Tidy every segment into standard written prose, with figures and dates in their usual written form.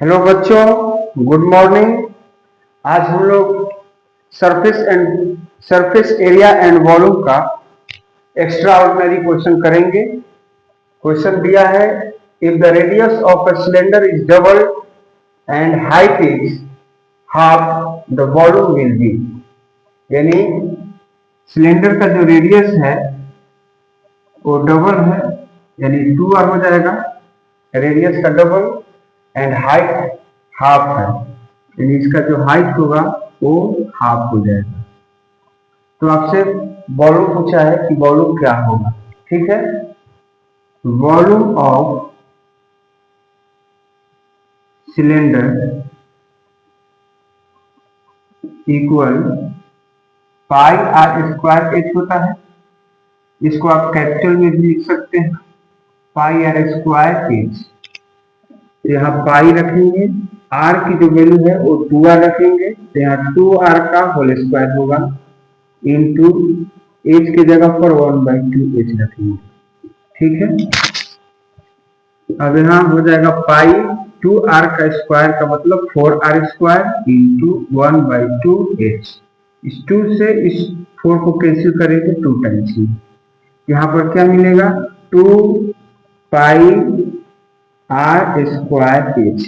Hello बच्चों, good morning. आज हम लोग सरफेस एरिया एंड वॉल्यूम का एक्स्ट्रा ऑर्डिनरी क्वेश्चन करेंगे। क्वेश्चन दिया है, if the radius of a cylinder is double and height is half the volume will be. यानी सिलेंडर का जो रेडियस है वो डबल है, यानी 2r हो जाएगा, रेडियस का डबल, एंड हाइट हाफ है, यानी इसका जो हाइट होगा वो हाफ हो जाएगा। तो आपसे वॉल्यूम पूछा है कि वॉल्यूम क्या होगा। ठीक है, volume of cylinder equal pi R square H होता है। इसको आप कैपिटल में भी लिख सकते हैं, पाई आर स्क्वायर एच। तो यहाँ पाई रखेंगे, आर की जो वैल्यू है वो 2r रखेंगे, तो यहाँ 2r का होल स्क्वायर होगा इंटू एच की जगह पर 1/2h रखेंगे। ठीक है, अब यहाँ हो जाएगा पाई 2r का स्क्वायर का मतलब 4r स्क्वायर इंटू 1/2h। इस 2 से इस 4 को कैंसिल करेंगे 2 टाइम्स में। यहाँ पर क्या मिलेगा, 2 पाई आर स्क्वायर एच,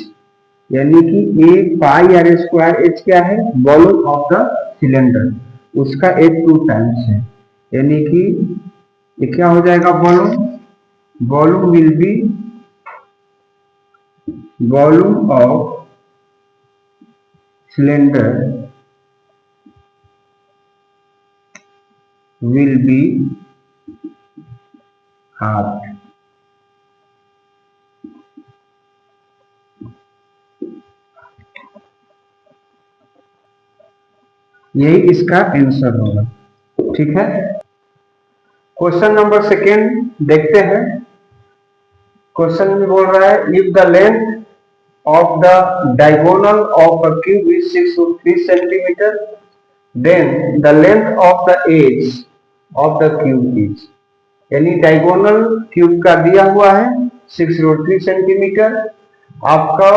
यानी कि ए पाई आर स्क्वायर एच क्या है, वॉल्यूम ऑफ द सिलेंडर, उसका एक 2 टाइम्स है, यानी कि ये क्या हो जाएगा, volume will be volume of cylinder will be half। यही इसका आंसर होगा। ठीक है, क्वेश्चन नंबर सेकेंड देखते हैं। क्वेश्चन में बोल रहा है, if the length of the diagonal of a cube is 6 centimetre, then the length of the edge of the cube is. यानी डायगोनल क्यूब का दिया हुआ है 6√3 सेंटीमीटर। आपका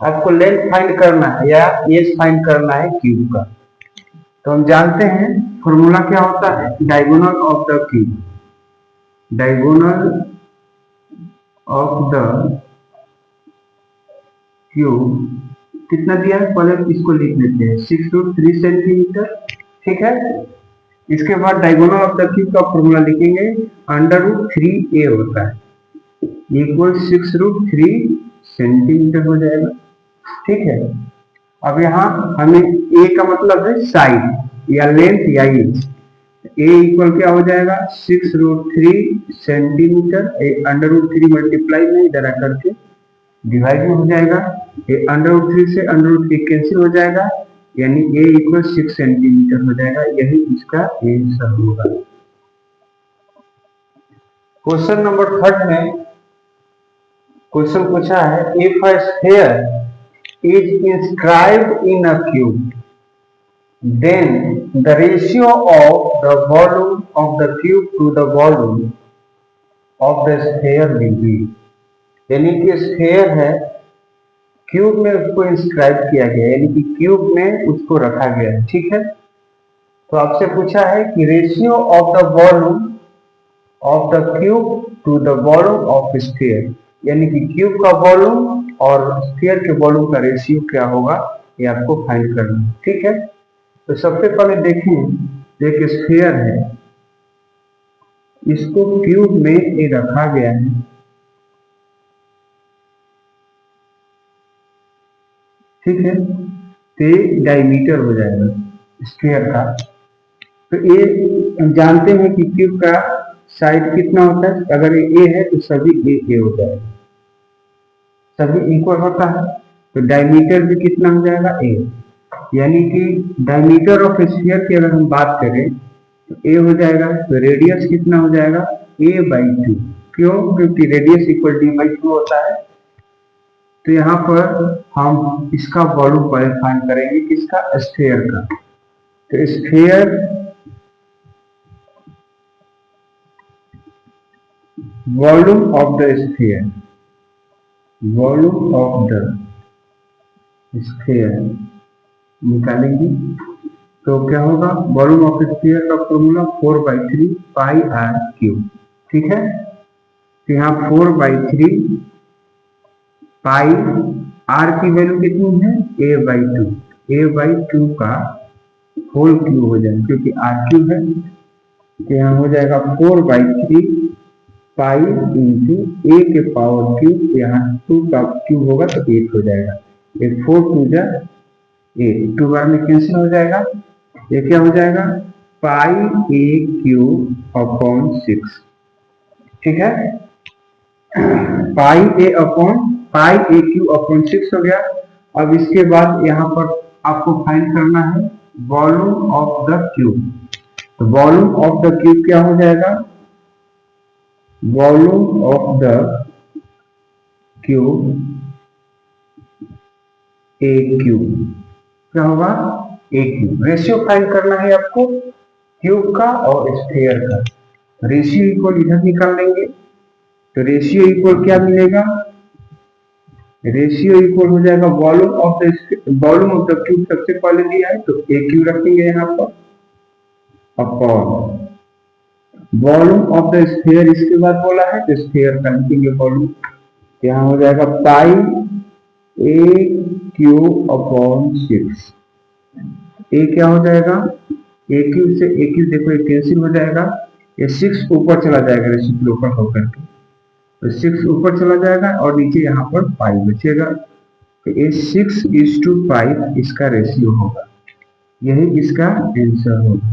आपको लेंथ फाइंड करना है या एज फाइंड करना है क्यूब का। तो हम जानते हैं फॉर्मूला क्या होता है, diagonal of the cube. Diagonal of the cube कितना दिया है, पहले इसको लिख लेते हैं 6√3 सेंटीमीटर। ठीक है, इसके बाद डायगोनल ऑफ द क्यूब का फॉर्मूला लिखेंगे, √3a होता है इक्वल 6√3 सेंटीमीटर हो जाएगा। ठीक है, अब यहाँ हमें a का मतलब है साइड या लेंथ या एज। a इक्वल क्या हो जाएगा, 6√3 सेंटीमीटर, √3 मल्टीप्लाई में इधर आकर के डिवाइड में हो जाएगा, ये √3 से √3 कैंसिल हो जाएगा, यानी a इक्वल 6 सेंटीमीटर हो जाएगा। यही इसका आंसर होगा। क्वेश्चन नंबर थर्ड में क्वेश्चन पूछा है, if a sphere is inscribed in a cube, then the ratio of the volume of the cube to the volume of the sphere will be। यानी कि स्फीयर है, cube में उसको inscribe किया गया, यानी कि क्यूब में उसको रखा गया है। ठीक है, तो आपसे पूछा है कि ratio of the volume of the cube two the volume of sphere, यानी कि क्यूब का वॉल्यूम और स्फीयर के वॉल्यूम का रेशियो क्या होगा, ये आपको फाइंड करना है। ठीक है, तो सबसे पहले देखें, एक स्फीयर है, इसको क्यूब में ये रखा गया है। ठीक है, तो ये डायमीटर हो जाएगा स्फीयर का। तो ये हम जानते हैं कि क्यूब का साइड कितना होता है, अगर ये ए है तो सभी ए हो जाएगा, सभी इक्वल होता है, तो डायमीटर भी कितना हो जाएगा, ए। यानी कि डायमीटर ऑफ स्फीयर की अगर हम बात करें तो ए हो जाएगा, तो रेडियस कितना हो जाएगा, a/2। क्यों, क्योंकि रेडियस इक्वल d/2 होता है। तो यहाँ पर हम इसका वॉल्यूम पहले फाइंड करेंगे, किसका, स्फीयर का। तो sphere volume of the sphere, volume of the sphere निकालेंगे तो क्या होगा, वॉल्यूम ऑफ स्फीयर का फॉर्मूला 4/3 पाई आर क्यूब। ठीक है, तो यहाँ 4/3 पाई आर की वैल्यू कितनी है, a/2, a/2 का होल क्यूब हो जाएगा क्योंकि आर क्यूब है, तो यहाँ हो जाएगा 4/3 पाई इंटू ए के पावर क्यूब, यहाँ 2 का क्यूब होगा तो 8 हो जाएगा, 4 2 जा 8, 2 बार में कैंसिल हो जाएगा, ये क्या हो जाएगा पाई ए क्यूब अपॉन 6। ठीक है, पाई ए क्यूब अपॉन 6 हो गया। अब इसके बाद यहाँ पर आपको फाइंड करना है वॉल्यूम ऑफ द क्यूब। तो वॉल्यूम ऑफ द क्यूब क्या हो जाएगा, volume of the cube A cube क्या होगा, ए क्यूब। रेशियो फाइंड करना है आपको क्यूब का और स्फीयर का। रेशियो इक्वल इधर निकाल लेंगे, तो रेशियो इक्वल क्या मिलेगा, रेशियो इक्वल हो जाएगा वॉल्यूम ऑफ द क्यूब सबसे पहले दिया है तो ए क्यूब रखेंगे यहाँ पर upon volume of the sphere, इसके बाद बोला है तो स्फीयर का लिखेंगे वॉल्यूम, यहाँ हो जाएगा पाई ए क्यूब अपॉन 6। ए क्या हो जाएगा, ए क्यूब से ए क्यूब देखो ये कैंसिल हो जाएगा, ये 6 ऊपर चला जाएगा रेसिप्रोकल होकर के, तो 6 ऊपर चला जाएगा और नीचे यहाँ पर पाई बचेगा, तो ये 6:5 इसका रेशियो होगा, यही इसका आंसर होगा।